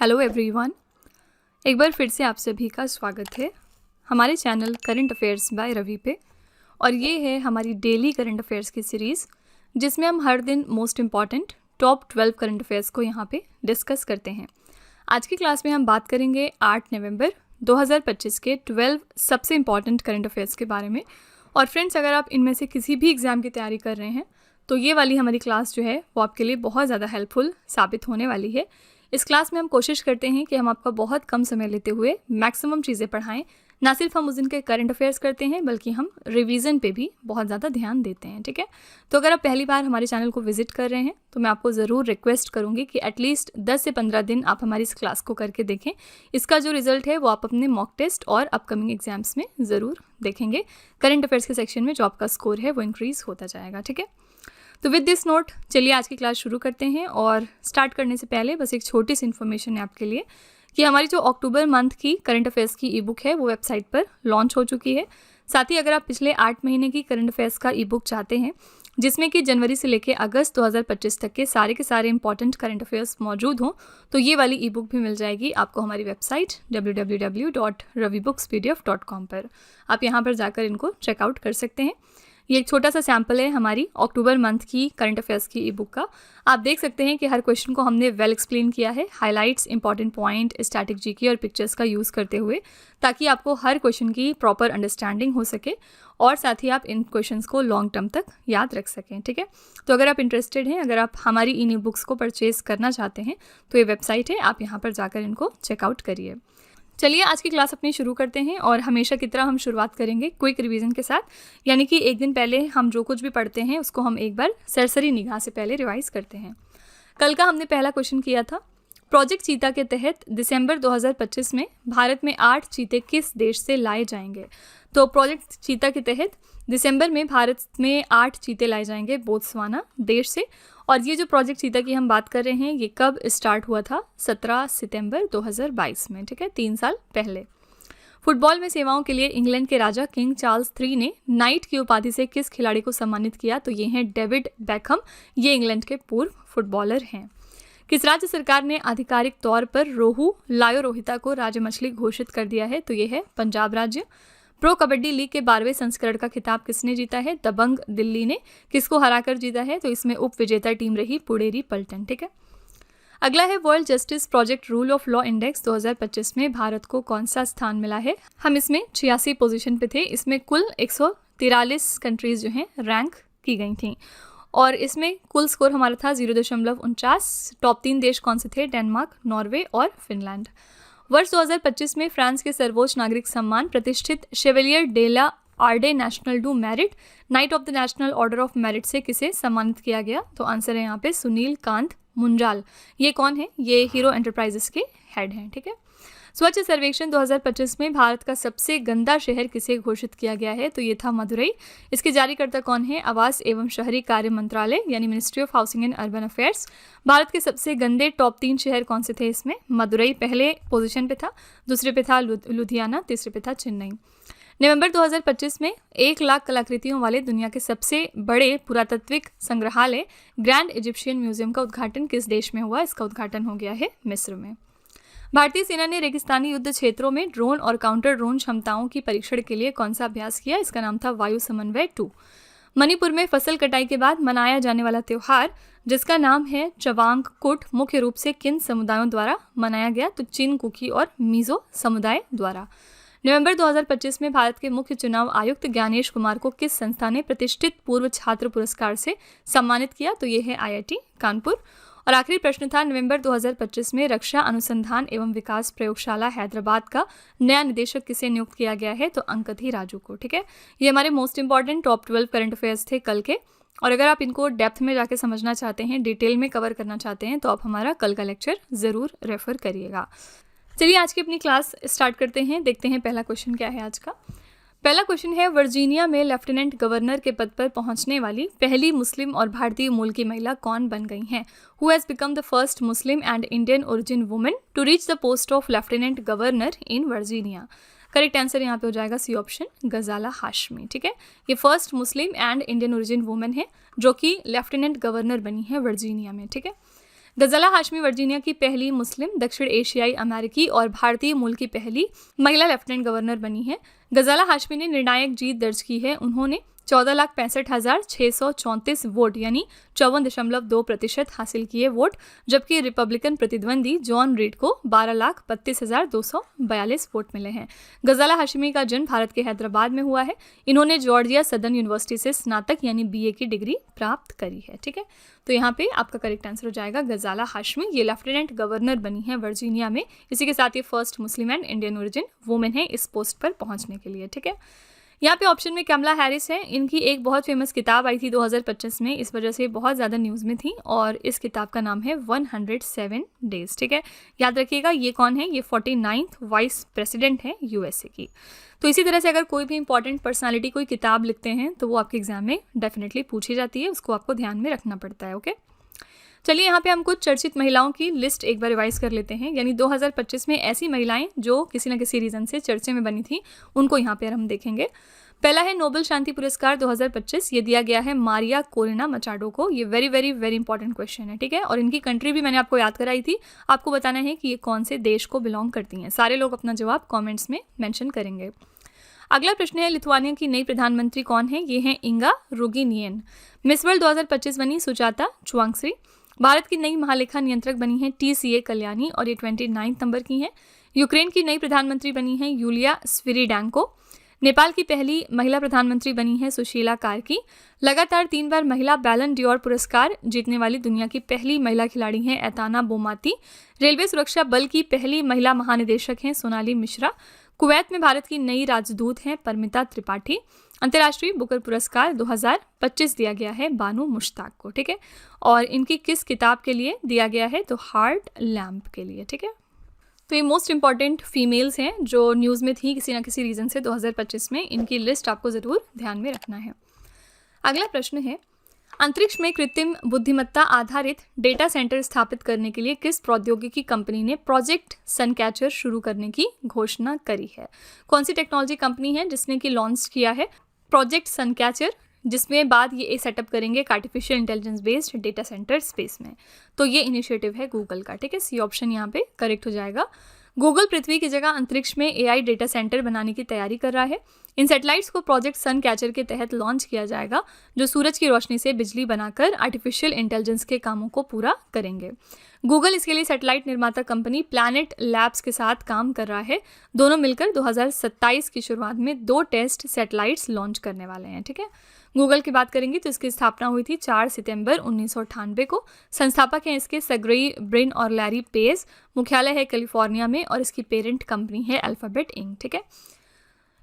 Hello everyone, एक बार फिर से आप सभी का स्वागत है हमारे channel current affairs by Ravi पे। और ये है हमारी डेली करंट अफेयर्स की सीरीज़ जिसमें हम हर दिन most important top 12 current affairs को यहाँ पे डिस्कस करते हैं। आज की क्लास में हम बात करेंगे 8 नवंबर 2025 के 12 सबसे इम्पॉर्टेंट करंट अफेयर्स के बारे में। और फ्रेंड्स, अगर आप इनमें से किसी भी एग्ज़ाम की तैयारी कर रहे हैं तो ये वाली हमारी क्लास जो है वो आपके लिए बहुत ज़्यादा हेल्पफुल साबित होने वाली है। इस क्लास में हम कोशिश करते हैं कि हम आपका बहुत कम समय लेते हुए मैक्सिमम चीज़ें पढ़ाएं। ना सिर्फ हम उस दिन के करंट अफेयर्स करते हैं बल्कि हम रिवीजन पे भी बहुत ज़्यादा ध्यान देते हैं। ठीक है, तो अगर आप पहली बार हमारे चैनल को विजिट कर रहे हैं तो मैं आपको ज़रूर रिक्वेस्ट करूँगी कि एटलीस्ट 10 से 15 दिन आप हमारी इस क्लास को करके देखें। इसका जो रिजल्ट है वो आप अपने मॉक टेस्ट और अपकमिंग एग्जाम्स में ज़रूर देखेंगे। करंट अफेयर्स के सेक्शन में जो आपका स्कोर है वो इंक्रीज़ होता जाएगा। ठीक है, तो विद दिस नोट चलिए आज की क्लास शुरू करते हैं। और स्टार्ट करने से पहले बस एक छोटी सी इन्फॉर्मेशन है आपके लिए कि हमारी जो अक्टूबर मंथ की करंट अफेयर्स की ई बुक है वो वेबसाइट पर लॉन्च हो चुकी है। साथ ही अगर आप पिछले 8 महीने की करंट अफेयर्स का ई बुक चाहते हैं जिसमें कि जनवरी से लेकर अगस्त 2025 तक के सारे इंपॉर्टेंट करंट अफेयर्स मौजूद हों, तो ये वाली ई बुक भी मिल जाएगी आपको हमारी वेबसाइट www.ravibooks.pdf.com पर। आप यहाँ पर जाकर इनको चेकआउट कर सकते हैं। ये एक छोटा सा सैम्पल है हमारी अक्टूबर मंथ की करंट अफेयर्स की ई बुक का। आप देख सकते हैं कि हर क्वेश्चन को हमने वेल एक्सप्लेन किया है, highlights, important point, static GK और पिक्चर्स का यूज़ करते हुए, ताकि आपको हर क्वेश्चन की प्रॉपर अंडरस्टैंडिंग हो सके और साथ ही आप इन क्वेश्चंस को लॉन्ग टर्म तक याद रख सकें। ठीक है, तो अगर आप इंटरेस्टेड हैं, अगर आप हमारी इन ई बुक्स को परचेज़ करना चाहते हैं तो ये वेबसाइट है, आप यहाँ पर जाकर इनको चेकआउट करिए। चलिए आज की क्लास अपनी शुरू करते हैं और हमेशा की तरह हम शुरुआत करेंगे क्विक रिवीजन के साथ, यानी कि एक दिन पहले हम जो कुछ भी पढ़ते हैं उसको हम एक बार सरसरी निगाह से पहले रिवाइज करते हैं। कल का हमने पहला क्वेश्चन किया था, प्रोजेक्ट चीता के तहत दिसंबर 2025 में भारत में 8 चीते किस देश से लाए जाएंगे। तो प्रोजेक्ट चीता के तहत दिसंबर में भारत में 8 चीते लाए जाएंगे बोत्सवाना देश से। और ये जो प्रोजेक्ट चीता की हम बात कर रहे हैं ये कब स्टार्ट हुआ था? 17 सितंबर 2022 में। ठीक है, 3 साल पहले। फुटबॉल में सेवाओं के लिए इंग्लैंड के राजा किंग चार्ल्स III ने नाइट की उपाधि से किस खिलाड़ी को सम्मानित किया? तो ये हैं डेविड बेकहम। ये इंग्लैंड के पूर्व फुटबॉलर हैं। किस राज्य सरकार ने आधिकारिक तौर पर रोहू लायोरोहिता को राज्य मछली घोषित कर दिया है? तो ये है पंजाब राज्य। प्रो कबड्डी लीग के 12वें संस्करण का खिताब किसने जीता है? दबंग दिल्ली ने। किसको हराकर जीता है? तो इसमें उप विजेता टीम रही पुडेरी पल्टन। ठीक है, अगला है world justice project rule of law index 2025 में भारत को कौन सा स्थान मिला है? हम इसमें 86 पोजीशन पे थे। इसमें कुल 143 कंट्रीज जो हैं रैंक की गई थी और इसमें कुल स्कोर हमारा था 0.49। टॉप 3 देश कौन से थे? डेनमार्क, नॉर्वे और फिनलैंड। वर्ष 2025 में फ्रांस के सर्वोच्च नागरिक सम्मान प्रतिष्ठित Chevalier de la Ordre National du Merite Knight of the National Order of Merit से किसे सम्मानित किया गया? तो आंसर है यहाँ पे सुनील कांत मुंजाल। ये कौन है? ये हीरो एंटरप्राइजेस के हेड हैं। ठीक है, स्वच्छ सर्वेक्षण 2025 में भारत का सबसे गंदा शहर किसे घोषित किया गया है? तो ये था मदुरई। इसके जारीकर्ता कौन है? आवास एवं शहरी कार्य मंत्रालय यानी ministry of housing and urban affairs. Bharat के सबसे गंदे टॉप 3 शहर कौन से थे? इसमें मदुरई पहले पोजीशन पे था, दूसरे पे था लुधियाना, तीसरे पे था चेन्नई। नवंबर 2025 में 1 लाख कलाकृतियों वाले दुनिया के सबसे बड़े पुरातात्विक संग्रहालय ग्रैंड इजिप्शियन म्यूजियम का उद्घाटन किस देश में हुआ? इसका उद्घाटन हो गया है मिस्र में। भारतीय सेना ने रेगिस्तानी युद्ध क्षेत्रों में ड्रोन और काउंटर ड्रोन क्षमताओं की परीक्षण के लिए कौन सा अभ्यास किया? इसका नाम था वायु समन्वय 2। मणिपुर में फसल कटाई के बाद मनाया जाने वाला त्योहार जिसका नाम है चवांग कुट मुख्य रूप से किन समुदायों द्वारा मनाया गया? तो चिन, कुकी और मिजो समुदाय द्वारा। नवंबर 2025 में भारत के मुख्य चुनाव आयुक्त ज्ञानेश कुमार को किस संस्था ने प्रतिष्ठित पूर्व छात्र पुरस्कार से सम्मानित किया? तो ये है IIT कानपुर। और आखिरी प्रश्न था, नवंबर 2025 में रक्षा अनुसंधान एवं विकास प्रयोगशाला हैदराबाद का नया निदेशक किसे नियुक्त किया गया है? तो अंकथी राजू को। ठीक है, ये हमारे most important top 12 current affairs थे कल के। और अगर आप इनको डेप्थ में जाके समझना चाहते हैं, डिटेल में कवर करना चाहते हैं, तो आप हमारा कल का लेक्चर ज़रूर रेफर करिएगा। चलिए आज की अपनी क्लास स्टार्ट करते हैं। देखते हैं पहला क्वेश्चन क्या है आज का। पहला क्वेश्चन है, वर्जीनिया में लेफ्टिनेंट गवर्नर के पद पर पहुंचने वाली पहली मुस्लिम और भारतीय मूल की महिला कौन बन गई हैं? Who has become the first Muslim and Indian origin women to reach the post of lieutenant governor in Virginia? Correct answer यहाँ पे हो जाएगा सी ऑप्शन, गजाला हाशमी। ठीक है, ये first Muslim and Indian origin women है जो कि लेफ्टिनेंट गवर्नर बनी है वर्जीनिया में। ठीक है, गज़ला हाशमी वर्जीनिया की पहली मुस्लिम, दक्षिण एशियाई, अमेरिकी और भारतीय मूल की पहली महिला लेफ्टिनेंट गवर्नर बनी है। गज़ला हाशमी ने निर्णायक जीत दर्ज की है। उन्होंने 14,65,634 वोट यानी 54.2% हासिल किए वोट, जबकि रिपब्लिकन प्रतिद्वंदी जॉन रीड को 12,32,242 वोट मिले हैं। गज़ला हाशमी का जन्म भारत के हैदराबाद में हुआ है। इन्होंने जॉर्जिया सदर्न यूनिवर्सिटी से स्नातक यानी BA की डिग्री प्राप्त करी है। ठीक है, तो यहाँ पे आपका करेक्ट आंसर हो जाएगा गज़ला हाशमी। ये लेफ्टिनेंट गवर्नर बनी है वर्जीनिया में। इसी के साथ ये first Muslim and Indian origin women है इस पोस्ट पर पहुंचने के लिए। ठीक है, यहाँ पे ऑप्शन में कमला हैरिस है। इनकी एक बहुत फेमस किताब आई थी 2025 में, इस वजह से बहुत ज़्यादा न्यूज़ में थी, और इस किताब का नाम है 107 डेज। ठीक है, याद रखिएगा ये कौन है, ये 49th वाइस प्रेसिडेंट है USA की। तो इसी तरह से अगर कोई भी इंपॉर्टेंट पर्सनालिटी कोई किताब लिखते हैं तो वो आपके एग्जाम में डेफिनेटली पूछी जाती है, उसको आपको ध्यान में रखना पड़ता है। ओके, चलिए यहाँ पे हम कुछ चर्चित महिलाओं की लिस्ट एक बार रिवाइज कर लेते हैं, यानी 2025 में ऐसी महिलाएं जो किसी न किसी रीज़न से चर्चे में बनी थी, उनको यहाँ पे हम देखेंगे। पहला है नोबेल शांति पुरस्कार 2025, ये दिया गया है मारिया कोरेना मचाडो को। ये very very very important question है। ठीक है, और इनकी कंट्री भी मैंने आपको याद कराई थी, आपको बताना है कि ये कौन से देश को बिलोंग करती हैं। सारे लोग अपना जवाब कॉमेंट्स में मैंशन करेंगे। अगला प्रश्न है लिथुआनिया की नई प्रधानमंत्री कौन है, ये है इंगा रुगिनियन। मिस वर्ल्ड 2025 बनी सुजाता चुवांगसी। भारत की नई महालेखा नियंत्रक बनी है TCA कल्याणी और ये 29 नंबर की हैं। यूक्रेन की नई प्रधानमंत्री बनी है यूलिया स्विरिडेंको। नेपाल की पहली महिला प्रधानमंत्री बनी है सुशीला कार्की। लगातार 3 बार महिला बैलन डियोर पुरस्कार जीतने वाली दुनिया की पहली महिला खिलाड़ी हैं एताना बोमाती। रेलवे सुरक्षा बल की पहली महिला महानिदेशक हैं सोनाली मिश्रा। कुवैत में भारत की नई राजदूत हैं परमिता त्रिपाठी। अंतर्राष्ट्रीय बुकर पुरस्कार 2025 दिया गया है बानू मुश्ताक को। ठीक है, और इनकी किस किताब के लिए दिया गया है, तो हार्ट लैम्प के लिए। ठीक है, तो ये मोस्ट इंपॉर्टेंट फीमेल्स हैं जो न्यूज़ में थी किसी ना किसी रीज़न से 2025 में। इनकी लिस्ट आपको ज़रूर ध्यान में रखना है। अगला प्रश्न है अंतरिक्ष में कृत्रिम बुद्धिमत्ता आधारित डेटा सेंटर स्थापित करने के लिए किस प्रौद्योगिकी कंपनी ने प्रोजेक्ट सनकैचर शुरू करने की घोषणा करी है। कौन सी टेक्नोलॉजी कंपनी है जिसने कि लॉन्च किया है प्रोजेक्ट सनकैचर, जिसमें बाद ये सेटअप करेंगे artificial intelligence based data centre space में। तो ये इनिशिएटिव है गूगल का। ठीक है, सी ऑप्शन यहाँ पे करेक्ट हो जाएगा। गूगल पृथ्वी की जगह अंतरिक्ष में AI डेटा सेंटर बनाने की तैयारी कर रहा है। इन सैटेलाइट्स को प्रोजेक्ट सन कैचर के तहत लॉन्च किया जाएगा, जो सूरज की रोशनी से बिजली बनाकर आर्टिफिशियल इंटेलिजेंस के कामों को पूरा करेंगे। गूगल इसके लिए सैटेलाइट निर्माता कंपनी प्लैनेट लैब्स के साथ काम कर रहा है। दोनों मिलकर 2027 की शुरुआत में 2 टेस्ट सैटेलाइट्स लॉन्च करने वाले हैं। ठीक है, गूगल की बात करेंगे तो इसकी स्थापना हुई थी 4 सितंबर 1998 को। संस्थापक हैं इसके सर्गेई ब्रिन और लैरी पेज। मुख्यालय है कैलिफोर्निया में और इसकी पेरेंट कंपनी है अल्फाबेट इंक। ठीक है,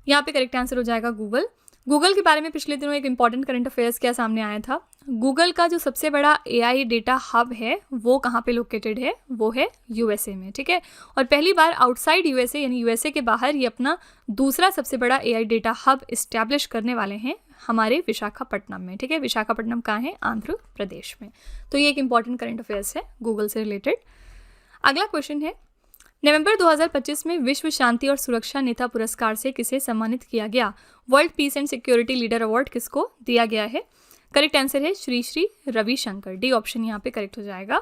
यहाँ पे करेक्ट आंसर हो जाएगा गूगल। गूगल के बारे में पिछले दिनों एक इंपॉर्टेंट करंट अफेयर्स क्या सामने आया था। गूगल का जो सबसे बड़ा AI डेटा हब है वो कहाँ पे लोकेटेड है, वो है USA में। ठीक है, और पहली बार आउटसाइड USA यानी USA के बाहर ये अपना दूसरा सबसे बड़ा AI डेटा हब इस्टेब्लिश करने वाले हैं हमारे विशाखापट्टनम में। ठीक है, विशाखापट्टनम कहाँ है, आंध्र प्रदेश में। तो ये एक इंपॉर्टेंट करंट अफेयर्स है गूगल से रिलेटेड। अगला क्वेश्चन है नवंबर 2025 में विश्व शांति और सुरक्षा नेता पुरस्कार से किसे सम्मानित किया गया। World peace and security leader award किसको दिया गया है। करेक्ट आंसर है श्री श्री रविशंकर। डी ऑप्शन यहाँ पे करेक्ट हो जाएगा।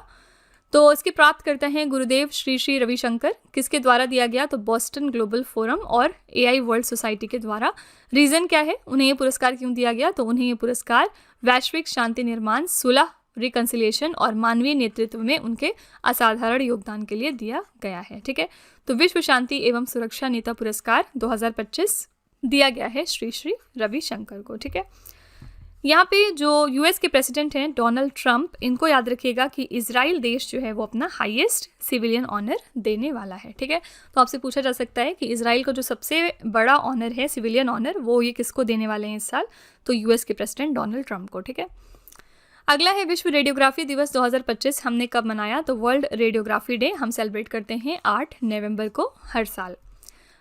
तो इसके प्राप्त करते हैं गुरुदेव श्री श्री रविशंकर। किसके द्वारा दिया गया, तो बोस्टन ग्लोबल फोरम और AI वर्ल्ड सोसाइटी के द्वारा। रीज़न क्या है, उन्हें ये पुरस्कार क्यों दिया गया, तो उन्हें ये पुरस्कार वैश्विक शांति निर्माण, सुलह, रिकन्सिलिएशन और मानवीय नेतृत्व में उनके असाधारण योगदान के लिए दिया गया है। ठीक है, तो विश्व शांति एवं सुरक्षा नेता पुरस्कार 2025 दिया गया है श्री श्री रविशंकर को। ठीक है, यहाँ पे जो US के प्रेसिडेंट हैं डोनाल्ड ट्रंप, इनको याद रखिएगा कि इजराइल देश जो है वो अपना हाईएस्ट सिविलियन ऑनर देने वाला है। ठीक है, तो आपसे पूछा जा सकता है कि इजराइल का जो सबसे बड़ा ऑनर है सिविलियन ऑनर, वो ये किसको देने वाले हैं इस साल, तो US के प्रेसिडेंट डोनाल्ड ट्रंप को। ठीक है, अगला है विश्व रेडियोग्राफी दिवस 2025 हमने कब मनाया, तो वर्ल्ड रेडियोग्राफी डे हम सेलिब्रेट करते हैं 8 नवंबर को हर साल।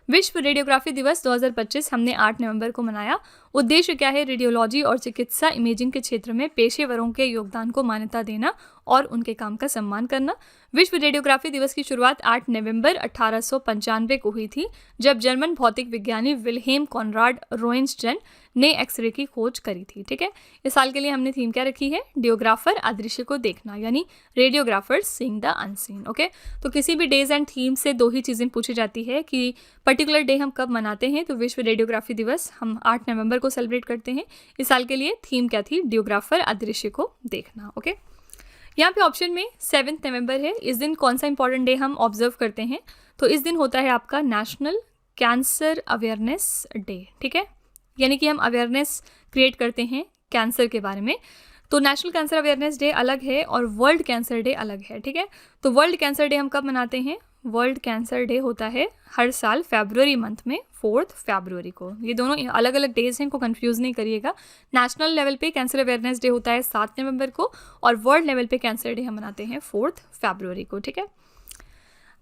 विश्व रेडियोग्राफी दिवस 2025 हमने 8 नवंबर को मनाया। उद्देश्य क्या है? रेडियोलॉजी और चिकित्सा इमेजिंग के क्षेत्र में पेशेवरों के योगदान को मान्यता देना और उनके काम का सम्मान करना। विश्व रेडियोग्राफी दिवस की शुरुआत 8 नवंबर 1895 को हुई थी, जब जर्मन भौतिक विज्ञानी विल्हेम कॉनराड रोएंस्टन ने एक्सरे की खोज करी थी। ठीक है, इस साल के लिए हमने थीम क्या रखी है? डियोग्राफर, अदृश्य को देखना, यानी radiographers seeing the unseen. Okay, तो किसी भी डेज एंड थीम से दो ही चीज़ें पूछी जाती है कि पर्टिकुलर डे हम कब मनाते हैं। तो विश्व रेडियोग्राफी दिवस हम 8 नवंबर को सेलिब्रेट करते हैं। इस साल के लिए थीम क्या थी? डियोग्राफर, अदृश्य को देखना। ओके, यहाँ पे ऑप्शन में 7 नवंबर है। इस दिन कौन सा इंपॉर्टेंट डे हम ऑब्जर्व करते हैं? तो इस दिन होता है आपका नेशनल कैंसर अवेयरनेस डे। ठीक है, यानी कि हम अवेयरनेस क्रिएट करते हैं कैंसर के बारे में। तो नेशनल कैंसर अवेयरनेस डे अलग है और वर्ल्ड कैंसर डे अलग है। ठीक है, तो वर्ल्ड कैंसर डे हम कब मनाते हैं? वर्ल्ड कैंसर डे होता है हर साल फरवरी मंथ में 4 फरवरी को। ये दोनों अलग अलग डेज हैं, इनको कंफ्यूज नहीं करिएगा। नेशनल लेवल पे कैंसर अवेयरनेस डे होता है 7 नवंबर को और वर्ल्ड लेवल पे कैंसर डे हम मनाते हैं 4 फरवरी को। ठीक है,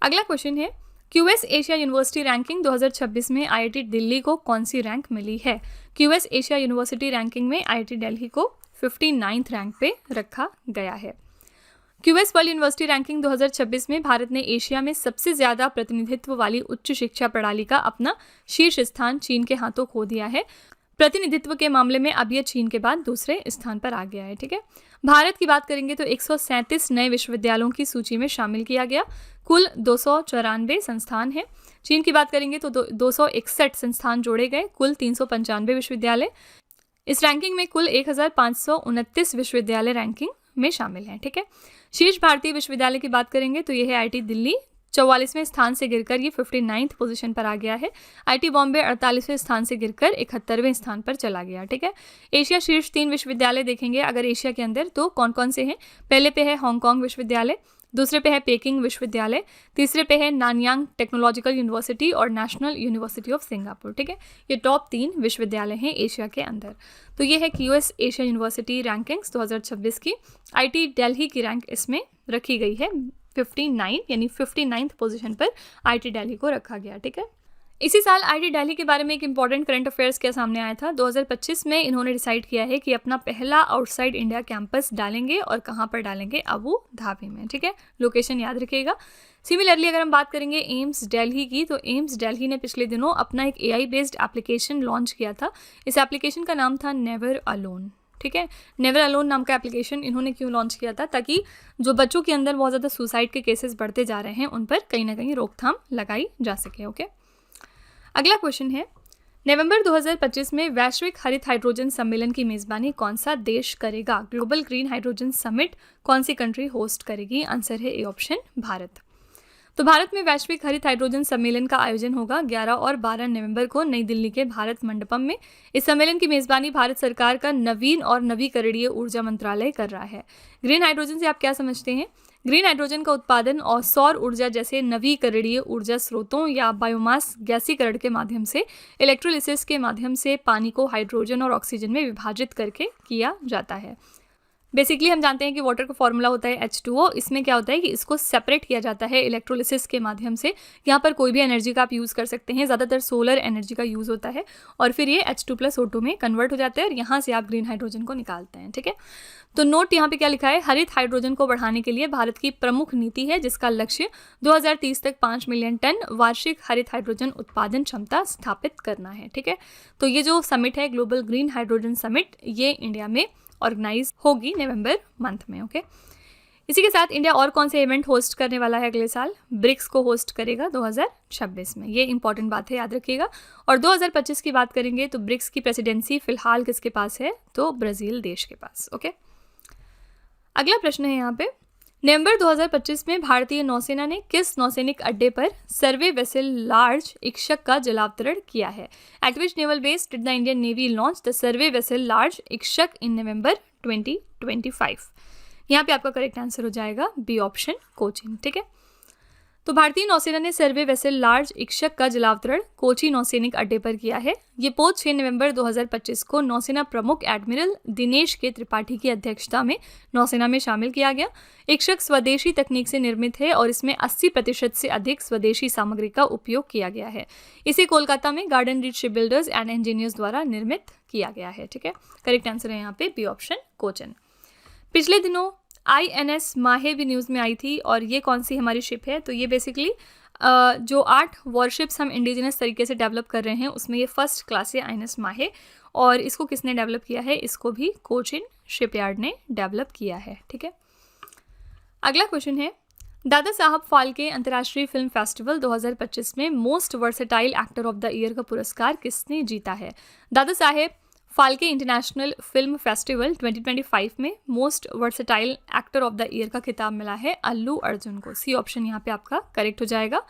अगला क्वेश्चन है क्यूएस एशिया यूनिवर्सिटी रैंकिंग 2026 में आईआईटी दिल्ली को कौन सी रैंक मिली है? क्यूएस एशिया यूनिवर्सिटी रैंकिंग में आईआईटी दिल्ली को 59th रैंक पे रखा गया है। क्यूएस वर्ल्ड यूनिवर्सिटी रैंकिंग 2026 में भारत ने एशिया में सबसे ज़्यादा प्रतिनिधित्व वाली उच्च शिक्षा प्रणाली का अपना शीर्ष स्थान चीन के हाथों खो दिया है। प्रतिनिधित्व के मामले में अब यह चीन के बाद दूसरे स्थान पर आ गया है। ठीक है, भारत की बात करेंगे तो 137 नए विश्वविद्यालयों की सूची में शामिल किया गया। कुल 294 संस्थान हैं। चीन की बात करेंगे तो 261 संस्थान जोड़े गए, कुल 395 विश्वविद्यालय। इस रैंकिंग में कुल 1529 विश्वविद्यालय रैंकिंग में शामिल हैं। ठीक है, शीर्ष भारतीय विश्वविद्यालय की बात करेंगे तो यह है आईआईटी दिल्ली, 44वें स्थान से गिरकर ये 59th पोजीशन पर आ गया है। आईआईटी बॉम्बे 48वें स्थान से गिरकर 71वें स्थान पर चला गया। ठीक है, एशिया शीर्ष 3 विश्वविद्यालय देखेंगे अगर एशिया के अंदर तो कौन कौन से हैं? पहले पे है हांगकांग विश्वविद्यालय, दूसरे पे है पेकिंग विश्वविद्यालय, तीसरे पे है नानयांग टेक्नोलॉजिकल यूनिवर्सिटी और नेशनल यूनिवर्सिटी ऑफ सिंगापुर। ठीक है, ये टॉप 3 विश्वविद्यालय हैं एशिया के अंदर। तो ये है क्यूएस एशिया यूनिवर्सिटी रैंकिंग्स 2026 की। आईआईटी दिल्ली की रैंक इसमें रखी गई है 59, यानी 59th पोजीशन पर आईआईटी दिल्ली को रखा गया। ठीक है, इसी साल आईआईटी दिल्ली के बारे में एक इंपॉर्टेंट करंट अफेयर्स क्या सामने आया था? 2025 में इन्होंने डिसाइड किया है कि अपना पहला आउटसाइड इंडिया कैंपस डालेंगे और कहाँ पर डालेंगे? अबू धाबी में। ठीक है, लोकेशन याद रखिएगा। सिमिलरली अगर हम बात करेंगे एम्स दिल्ली की, तो एम्स दिल्ली ने पिछले दिनों अपना एक AI बेस्ड एप्लीकेशन लॉन्च किया था। इस एप्लीकेशन का नाम था नेवर अलोन। ठीक है, नेवर अलोन नाम का एप्लीकेशन इन्होंने क्यों लॉन्च किया था? ताकि जो बच्चों के अंदर बहुत ज़्यादा सुसाइड के केसेस बढ़ते जा रहे हैं उन पर कहीं ना कहीं रोकथाम लगाई जा सके। ओके, अगला क्वेश्चन है नवंबर 2025 में वैश्विक हरित हाइड्रोजन सम्मेलन की मेज़बानी कौन सा देश करेगा? ग्लोबल ग्रीन हाइड्रोजन समिट कौन सी कंट्री होस्ट करेगी? आंसर है ए ऑप्शन, भारत। तो भारत में वैश्विक हरित हाइड्रोजन सम्मेलन का आयोजन होगा 11 और 12 नवंबर को नई दिल्ली के भारत मंडपम में। इस सम्मेलन की मेज़बानी भारत सरकार का नवीन और नवीकरणीय ऊर्जा मंत्रालय कर रहा है। ग्रीन हाइड्रोजन से आप क्या समझते हैं? ग्रीन हाइड्रोजन का उत्पादन और सौर ऊर्जा जैसे नवीकरणीय ऊर्जा स्रोतों या बायोमास गैसीकरण के माध्यम से इलेक्ट्रोलिसिस के माध्यम से पानी को हाइड्रोजन और ऑक्सीजन में विभाजित करके किया जाता है। बेसिकली हम जानते हैं कि वाटर का फॉर्मूला होता है H2O। इसमें क्या होता है कि इसको सेपरेट किया जाता है इलेक्ट्रोलिसिस के माध्यम से। यहाँ पर कोई भी एनर्जी का आप यूज़ कर सकते हैं, ज़्यादातर सोलर एनर्जी का यूज़ होता है और फिर ये H2+O2 में कन्वर्ट हो जाता है और यहाँ से आप ग्रीन हाइड्रोजन को निकालते हैं। ठीक है, तो नोट यहाँ पे क्या लिखा है? हरित हाइड्रोजन को बढ़ाने के लिए भारत की प्रमुख नीति है जिसका लक्ष्य 2030 तक 5 मिलियन टन वार्षिक हरित हाइड्रोजन उत्पादन क्षमता स्थापित करना है। ठीक है, तो ये जो समिट है ग्लोबल ग्रीन हाइड्रोजन समिट, ये इंडिया में ऑर्गेनाइज होगी नवंबर मंथ में। ओके, इसी के साथ इंडिया और कौन से इवेंट होस्ट करने वाला है अगले साल? ब्रिक्स को होस्ट करेगा 2026 में। ये इंपॉर्टेंट बात है, याद रखिएगा। और 2025 की बात करेंगे तो ब्रिक्स की प्रेसिडेंसी फिलहाल किसके पास है? तो ब्राज़ील देश के पास। ओके, अगला प्रश्न है यहाँ पे, नवंबर 2025 में भारतीय नौसेना ने किस नौसैनिक अड्डे पर सर्वे वेसल लार्ज इक्षक का जलावतरण किया है? At which naval base did the Indian Navy launch the survey vessel large Ikshak in November 2025? यहाँ पे आपका करेक्ट आंसर हो जाएगा बी ऑप्शन, कोचीन। ठीक है, तो भारतीय नौसेना ने सर्वे वेसल लार्ज इक्षक का जलावतरण कोची नौसैनिक अड्डे पर किया है। ये पोत 6 नवंबर 2025 को नौसेना प्रमुख एडमिरल दिनेश के त्रिपाठी की अध्यक्षता में नौसेना में शामिल किया गया। इक्षक स्वदेशी तकनीक से निर्मित है और इसमें 80% से अधिक स्वदेशी सामग्री का उपयोग किया गया है। इसे कोलकाता में garden reach ship builders and engineers द्वारा निर्मित किया गया है। ठीक है, करेक्ट आंसर है यहाँ पे बी ऑप्शन कोचन। पिछले दिनों INS माहे भी न्यूज़ में आई थी और ये कौन सी हमारी शिप है, तो ये बेसिकली जो 8 वॉरशिप्स हम इंडिजिनस तरीके से डेवलप कर रहे हैं उसमें ये फर्स्ट क्लास है INS माहे। और इसको किसने डेवलप किया है, इसको भी कोचिन शिपयार्ड ने डेवलप किया है। ठीक है, अगला क्वेश्चन है, दादा साहब फाल्के अंतर्राष्ट्रीय फिल्म फेस्टिवल 2025 में most versatile actor of the year का पुरस्कार किसने जीता है। दादा Saheb Phalke international film festival 2025 में most versatile actor of the year का खिताब मिला है अल्लू अर्जुन को। सी ऑप्शन यहाँ पे आपका करेक्ट हो जाएगा।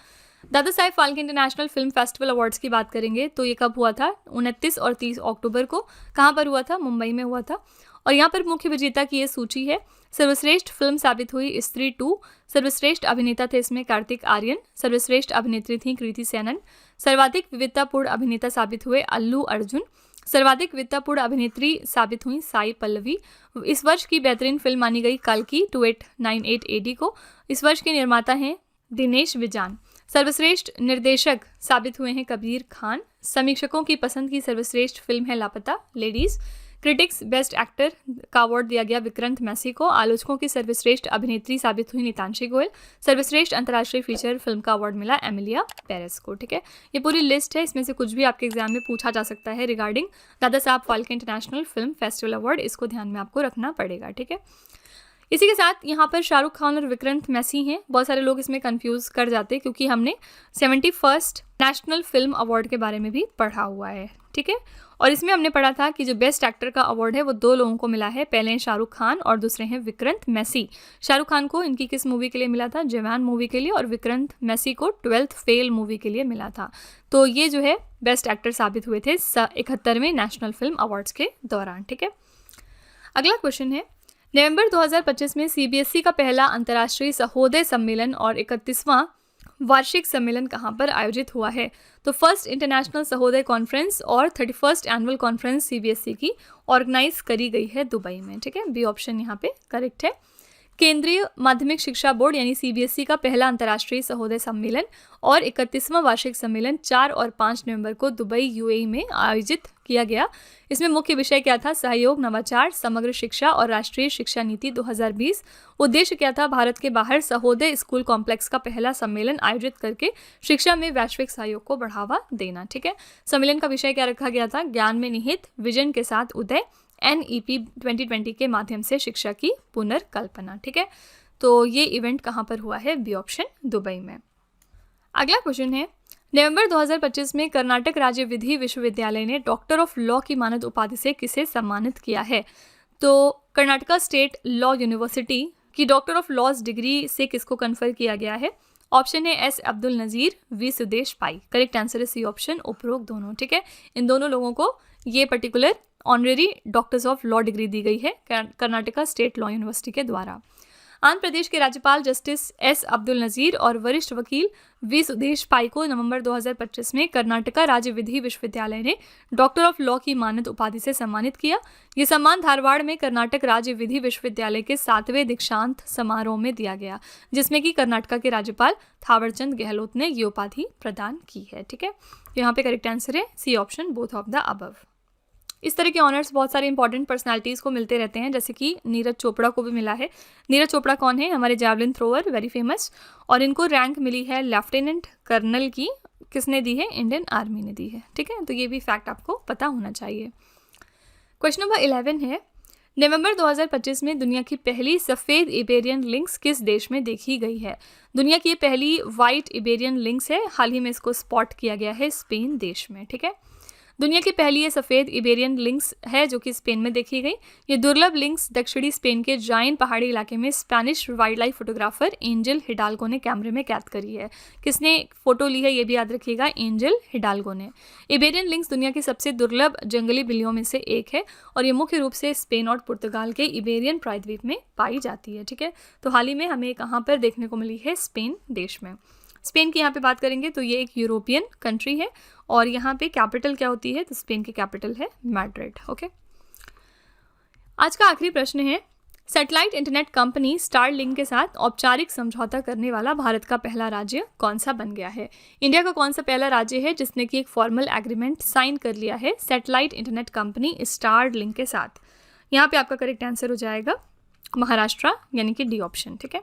Dada Saheb Phalke international film festival awards की बात करेंगे तो ये कब हुआ था, 29 और 30 अक्टूबर को। कहाँ पर हुआ था, मुंबई में हुआ था। और यहाँ पर मुख्य विजेता की ये सूची है। सर्वश्रेष्ठ फिल्म साबित हुई स्त्री 2। सर्वश्रेष्ठ अभिनेता थे इसमें कार्तिक आर्यन। सर्वश्रेष्ठ अभिनेत्री थी कृति सेनन। सर्वाधिक विविधतापूर्ण अभिनेता साबित हुए अल्लू अर्जुन। सर्वाधिक विविधतापूर्ण अभिनेत्री साबित हुई साई पल्लवी। इस वर्ष की बेहतरीन फिल्म मानी गई कल्कि 2898 AD को। इस वर्ष के निर्माता हैं दिनेश विजान। सर्वश्रेष्ठ निर्देशक साबित हुए हैं कबीर खान। समीक्षकों की पसंद की सर्वश्रेष्ठ फिल्म है लापता लेडीज। क्रिटिक्स बेस्ट एक्टर का अवार्ड दिया गया विक्रांत मैसी को। आलोचकों की सर्वश्रेष्ठ अभिनेत्री साबित हुई नीतांशी गोयल। सर्वश्रेष्ठ अंतर्राष्ट्रीय फीचर फिल्म का अवार्ड मिला एमिलिया पेरेस को। ठीक है, ये पूरी लिस्ट है, इसमें से कुछ भी आपके एग्जाम में पूछा जा सकता है regarding Dada Saheb Phalke international film festival award. इसको ध्यान में आपको रखना पड़ेगा। ठीक है, इसी के साथ यहाँ पर शाहरुख खान और विक्रांत मैसी हैं। बहुत सारे लोग इसमें कंफ्यूज कर जाते हैं क्योंकि हमने 71st नेशनल फिल्म अवार्ड के बारे में भी पढ़ा हुआ है। ठीक है, और इसमें हमने पढ़ा था कि जो बेस्ट एक्टर का अवार्ड है वो 2 लोगों को मिला है। पहले हैं शाहरुख खान और दूसरे हैं विक्रांत मैसी। शाहरुख खान को इनकी किस मूवी के लिए मिला था, जवान मूवी के लिए, और विक्रांत मैसी को 12th फेल मूवी के लिए मिला था। तो ये जो है बेस्ट एक्टर साबित हुए थे 71वें नेशनल फिल्म अवार्ड्स के दौरान। ठीक है, अगला क्वेश्चन है, नवंबर 2025 में CBSE का पहला अंतर्राष्ट्रीय सहोदय सम्मेलन और 31वां वार्षिक सम्मेलन कहाँ पर आयोजित हुआ है। तो फर्स्ट इंटरनेशनल सहोदय कॉन्फ्रेंस और 31st एनुअल कॉन्फ्रेंस CBSE की ऑर्गेनाइज करी गई है दुबई में। ठीक है, बी ऑप्शन यहाँ पे करेक्ट है। केंद्रीय माध्यमिक शिक्षा बोर्ड यानी CBSE का पहला अंतर्राष्ट्रीय सहोदय सम्मेलन और 31वां वार्षिक सम्मेलन 4 और 5 नवंबर को दुबई UAE में आयोजित किया गया। इसमें मुख्य विषय क्या था, सहयोग, नवाचार, समग्र शिक्षा और राष्ट्रीय शिक्षा नीति 2020। उद्देश्य क्या था, भारत के बाहर सहोदय स्कूल कॉम्प्लेक्स का पहला सम्मेलन आयोजित करके शिक्षा में वैश्विक सहयोग को बढ़ावा देना। ठीक है, सम्मेलन का विषय क्या रखा गया था, ज्ञान में निहित विजन के साथ उदय, NEP 2020 के माध्यम से शिक्षा की पुनर्कल्पना। ठीक है, तो ये इवेंट कहाँ पर हुआ है, बी ऑप्शन दुबई में। अगला क्वेश्चन है, नवंबर 2025 में कर्नाटक राज्य विधि विश्वविद्यालय ने डॉक्टर ऑफ लॉ की मानद उपाधि से किसे सम्मानित किया है। तो कर्नाटका स्टेट लॉ यूनिवर्सिटी की डॉक्टर ऑफ लॉज डिग्री से किसको कन्फर किया गया है। ऑप्शन है S अब्दुल नज़ीर, V सुदेश पाई। करेक्ट आंसर है सी ऑप्शन, उपरोक्त दोनों। ठीक है, इन दोनों लोगों को ये particular honorary doctors of law degree दी गई है कर्नाटका स्टेट लॉ यूनिवर्सिटी के द्वारा। आंध्र प्रदेश के राज्यपाल जस्टिस S अब्दुल नज़ीर और वरिष्ठ वकील V सुदेश पाई को नवंबर 2025 में कर्नाटका राज्य विधि विश्वविद्यालय ने डॉक्टर ऑफ लॉ की मानद उपाधि से सम्मानित किया। ये सम्मान धारवाड़ में कर्नाटक राज्य विधि विश्वविद्यालय के 7वें दीक्षांत समारोह में दिया गया, जिसमें कि कर्नाटका के राज्यपाल थावरचंद गहलोत ने ये उपाधि प्रदान की है। ठीक है, यहाँ पे करेक्ट आंसर है C option, both of the above. इस तरह के ऑनर्स बहुत सारे इंपॉर्टेंट पर्सनालिटीज़ को मिलते रहते हैं, जैसे कि नीरज चोपड़ा को भी मिला है। नीरज चोपड़ा कौन है, हमारे जैवलिन थ्रोअर, वेरी फेमस, और इनको रैंक मिली है लेफ्टिनेंट कर्नल की। किसने दी है, इंडियन आर्मी ने दी है। ठीक है, तो ये भी फैक्ट आपको पता होना चाहिए। क्वेश्चन नंबर 11 है, नवंबर 2025 में दुनिया की पहली सफ़ेद इबेरियन लिंक्स किस देश में देखी गई है। दुनिया की पहली वाइट इबेरियन लिंक्स है, हाल ही में इसको स्पॉट किया गया है स्पेन देश में। ठीक है, दुनिया की पहली ये सफ़ेद इबेरियन लिंक्स है जो कि स्पेन में देखी गई। ये दुर्लभ लिंक्स दक्षिणी स्पेन के जाइन पहाड़ी इलाके में Spanish wild life photographer angel Hidalgo ने कैमरे में कैद करी है। किसने फोटो ली है ये भी याद रखिएगा, एंजल हिडाल्गो ने। इबेरियन लिंक्स दुनिया की सबसे दुर्लभ जंगली बिल्लियों में से एक है और ये मुख्य रूप से स्पेन और पुर्तगाल के इबेरियन प्रायद्वीप में पाई जाती है। ठीक है, तो हाल ही में हमें कहाँ पर देखने को मिली है, स्पेन देश में। स्पेन की यहाँ पे बात करेंगे तो ये एक यूरोपियन कंट्री है और यहाँ पे कैपिटल क्या होती है, तो स्पेन की कैपिटल है मैड्रिड। ओके, आज का आखिरी प्रश्न है, सैटेलाइट इंटरनेट कंपनी स्टारलिंक के साथ औपचारिक समझौता करने वाला भारत का पहला राज्य कौन सा बन गया है? इंडिया का कौन सा पहला राज्य है जिसने कि एक फॉर्मल एग्रीमेंट साइन कर लिया है सैटेलाइट इंटरनेट कंपनी स्टारलिंक के साथ? यहाँ पे आपका करेक्ट आंसर हो जाएगा महाराष्ट्र, यानी कि डी ऑप्शन। ठीक है,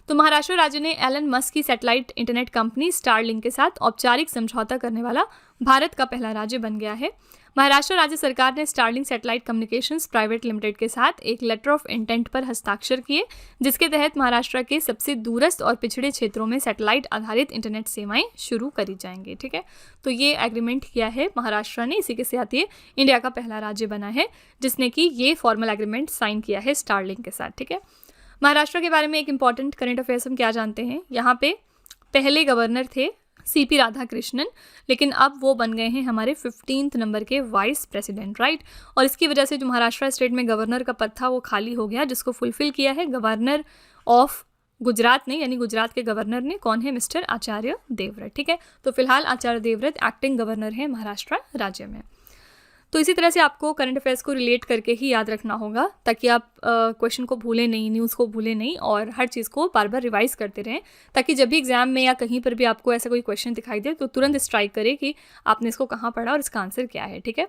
तो महाराष्ट्र राज्य ने एलन मस्क की सैटेलाइट इंटरनेट कंपनी स्टारलिंक के साथ औपचारिक समझौता करने वाला भारत का पहला राज्य बन गया है। महाराष्ट्र राज्य सरकार ने Starlink satellite communications private limited के साथ एक लेटर ऑफ इंटेंट पर हस्ताक्षर किए, जिसके तहत महाराष्ट्र के सबसे दूरस्थ और पिछड़े क्षेत्रों में सैटेलाइट आधारित इंटरनेट सेवाएं शुरू करी जाएंगी। ठीक है, तो ये एग्रीमेंट किया है महाराष्ट्र ने, इसी के साथ ये इंडिया का पहला राज्य बना है जिसने कि ये फॉर्मल एग्रीमेंट साइन किया है स्टारलिंक के साथ। ठीक है, महाराष्ट्र के बारे में एक इंपॉर्टेंट करंट अफेयर्स हम क्या जानते हैं, यहाँ पे पहले गवर्नर थे सीपी राधाकृष्णन, लेकिन अब वो बन गए हैं हमारे 15th नंबर के वाइस प्रेसिडेंट, राइट। और इसकी वजह से जो महाराष्ट्र स्टेट में गवर्नर का पद था वो खाली हो गया, जिसको फुलफिल किया है गवर्नर ऑफ गुजरात ने, यानी गुजरात के गवर्नर ने, कौन है, मिस्टर आचार्य देवव्रत। ठीक है, तो फिलहाल आचार्य देवव्रत एक्टिंग गवर्नर है महाराष्ट्र राज्य में। तो इसी तरह से आपको करंट अफेयर्स को रिलेट करके ही याद रखना होगा ताकि आप क्वेश्चन को भूलें नहीं, न्यूज़ को भूलें नहीं और हर चीज़ को बार बार रिवाइज करते रहें, ताकि जब भी एग्जाम में या कहीं पर भी आपको ऐसा कोई क्वेश्चन दिखाई दे तो तुरंत स्ट्राइक करे कि आपने इसको कहाँ पढ़ा और इसका आंसर क्या है। ठीक है,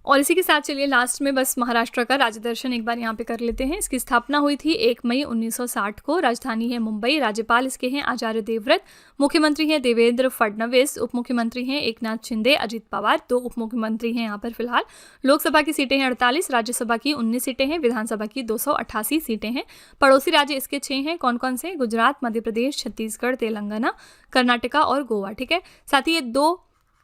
और इसी के साथ चलिए लास्ट में बस महाराष्ट्र का राज्य दर्शन एक बार यहाँ पे कर लेते हैं। इसकी स्थापना हुई थी 1 मई 1960 को। राजधानी है मुंबई। राज्यपाल इसके हैं आचार्य देवव्रत। मुख्यमंत्री हैं देवेंद्र फडणवीस। उप मुख्यमंत्री हैं एकनाथ शिंदे, अजित पवार। 2 उप मुख्यमंत्री हैं यहाँ पर फिलहाल। लोकसभा की सीटें हैं 48, राज्यसभा की 19 सीटें हैं, विधानसभा की 288 सीटें हैं। पड़ोसी राज्य इसके 6 हैं। कौन कौन से? गुजरात, मध्य प्रदेश, छत्तीसगढ़, तेलंगाना, कर्नाटका और गोवा। ठीक है, साथ ही ये 2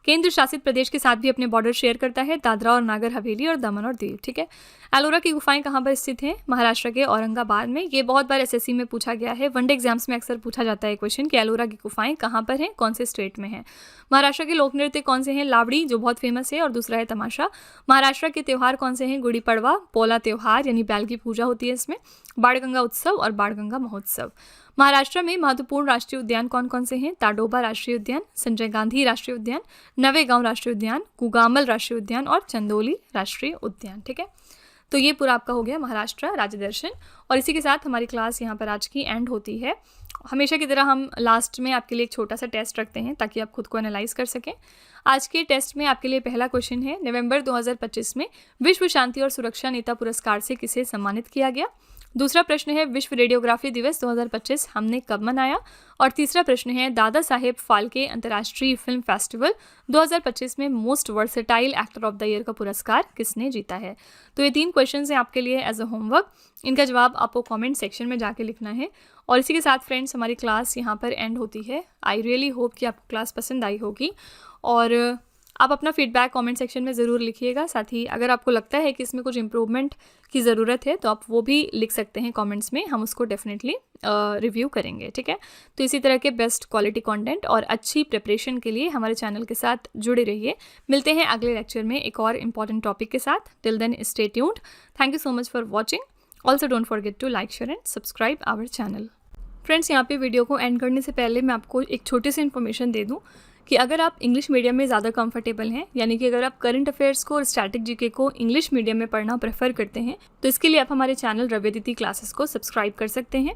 केंद्र शासित प्रदेश के साथ भी अपने बॉर्डर शेयर करता है, दादरा और नागर हवेली और दमन और दीव। ठीक है, एलोरा की गुफाएं कहाँ पर स्थित हैं? महाराष्ट्र के औरंगाबाद में। ये बहुत बार एसएससी में पूछा गया है, वनडे एग्जाम्स में अक्सर पूछा जाता है क्वेश्चन कि एलोरा की गुफाएं कहाँ पर हैं, कौन से स्टेट में हैं। महाराष्ट्र के लोक नृत्य कौन से हैं? लावड़ी, जो बहुत फेमस है, और दूसरा है तमाशा। महाराष्ट्र के त्यौहार कौन से हैं? गुड़ी पड़वा, पोला त्यौहार यानी बैल की पूजा होती है इसमें, बाणगंगा उत्सव और बाणगंगा महोत्सव। महाराष्ट्र में महत्वपूर्ण राष्ट्रीय उद्यान कौन कौन से हैं? ताडोबा राष्ट्रीय उद्यान, संजय गांधी राष्ट्रीय उद्यान, नवेगांव राष्ट्रीय उद्यान, कुगामल राष्ट्रीय उद्यान और चंदोली राष्ट्रीय उद्यान। ठीक है, तो ये पूरा आपका हो गया महाराष्ट्र राज्य दर्शन। और इसी के साथ हमारी क्लास यहाँ पर आज की एंड होती है। हमेशा की तरह हम लास्ट में आपके लिए एक छोटा सा टेस्ट रखते हैं ताकि आप खुद को एनालाइज कर सकें। आज के टेस्ट में आपके लिए पहला क्वेश्चन है, नवंबर 2025 में विश्व शांति और सुरक्षा नेता पुरस्कार से किसे सम्मानित किया गया? दूसरा प्रश्न है, विश्व रेडियोग्राफी दिवस 2025 हमने कब मनाया? और तीसरा प्रश्न है, दादा साहेब फाल्के अंतर्राष्ट्रीय फिल्म फेस्टिवल 2025 में most versatile actor of the year का पुरस्कार किसने जीता है? तो ये 3 क्वेश्चन हैं आपके लिए एज अ होमवर्क। इनका जवाब आपको कमेंट सेक्शन में जाके लिखना है। और इसी के साथ फ्रेंड्स हमारी क्लास यहाँ पर एंड होती है। आई रियली होप कि आपको क्लास पसंद आई होगी और आप अपना फीडबैक कमेंट सेक्शन में ज़रूर लिखिएगा। साथ ही अगर आपको लगता है कि इसमें कुछ इम्प्रूवमेंट की ज़रूरत है तो आप वो भी लिख सकते हैं कमेंट्स में, हम उसको डेफिनेटली रिव्यू करेंगे। ठीक है, तो इसी तरह के बेस्ट क्वालिटी कंटेंट और अच्छी प्रिपरेशन के लिए हमारे चैनल के साथ जुड़े रहिए। मिलते हैं अगले लेक्चर में एक और इम्पॉर्टेंट टॉपिक के साथ। Till then stay tuned. Thank you so much for watching. Also don't forget to like, share and subscribe our channel. Friends, यहाँ पे वीडियो को एंड करने से पहले मैं आपको एक छोटी सी इन्फॉर्मेशन दे दूँ कि अगर आप इंग्लिश मीडियम में ज़्यादा कंफर्टेबल हैं, यानी कि अगर आप करंट अफेयर्स को और स्टैटिक जीके को इंग्लिश मीडियम में पढ़ना प्रेफर करते हैं तो इसके लिए आप हमारे चैनल रवि अदिति क्लासेस को सब्सक्राइब कर सकते हैं।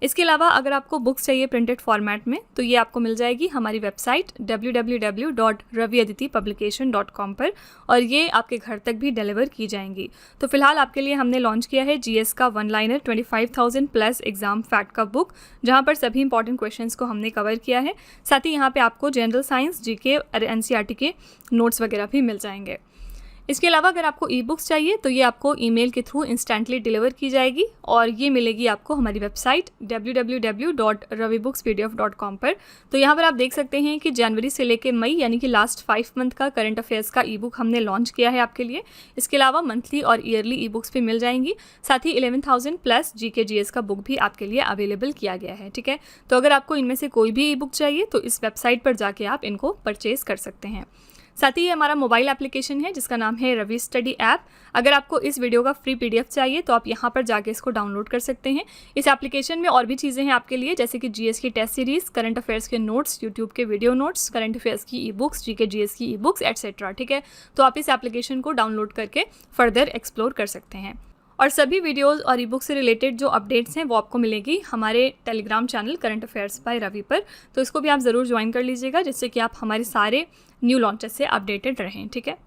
इसके अलावा अगर आपको बुक्स चाहिए प्रिंटेड फॉर्मेट में तो ये आपको मिल जाएगी हमारी वेबसाइट www.raviaditipublication.com पर, और ये आपके घर तक भी डिलीवर की जाएंगी। तो फिलहाल आपके लिए हमने लॉन्च किया है जीएस का 1 लाइनर 25,000 प्लस एग्जाम फैक्ट का बुक, जहाँ पर सभी इंपॉर्टेंट क्वेश्चंस को हमने कवर किया है। साथ ही यहाँ पे आपको जनरल साइंस, जीके और एनसीईआरटी के नोट्स वगैरह भी मिल जाएंगे। इसके अलावा अगर आपको ई बुक्स चाहिए तो ये आपको ईमेल के थ्रू इंस्टेंटली डिलीवर की जाएगी और ये मिलेगी आपको हमारी वेबसाइट www.ravibooks.pdf.com पर। तो यहाँ पर आप देख सकते हैं कि जनवरी से लेकर मई यानी कि लास्ट 5 मंथ का करंट अफेयर्स का ई बुक हमने लॉन्च किया है आपके लिए। इसके अलावा मंथली और ईयरली ई बुक्स भी मिल जाएंगी। साथ ही 11,000 प्लस जीके जीएस का बुक भी आपके लिए अवेलेबल किया गया है। ठीक है, तो अगर आपको इनमें से कोई भी ई बुक चाहिए तो इस वेबसाइट पर जाके आप इनको परचेज कर सकते हैं। साथ ही ये हमारा मोबाइल एप्लीकेशन है जिसका नाम है रवि स्टडी ऐप। अगर आपको इस वीडियो का फ्री PDF चाहिए तो आप यहाँ पर जाके इसको डाउनलोड कर सकते हैं। इस एप्लीकेशन में और भी चीज़ें हैं आपके लिए, जैसे कि GS की टेस्ट सीरीज़, करंट अफेयर्स के नोट्स, यूट्यूब के वीडियो नोट्स, करंट अफेयर्स की ई बुक्स, GK GS की ई बुक्स एट्सेट्रा। ठीक है, तो आप इस एप्लीकेशन को डाउनलोड करके फर्दर एक्सप्लोर कर सकते हैं। और सभी वीडियोस और ई बुक से रिलेटेड जो अपडेट्स हैं वो आपको मिलेगी हमारे Telegram channel current affairs by Ravi पर। तो इसको भी आप ज़रूर ज्वाइन कर लीजिएगा, जिससे कि आप हमारे सारे न्यू लॉन्चेस से अपडेटेड रहें। ठीक है।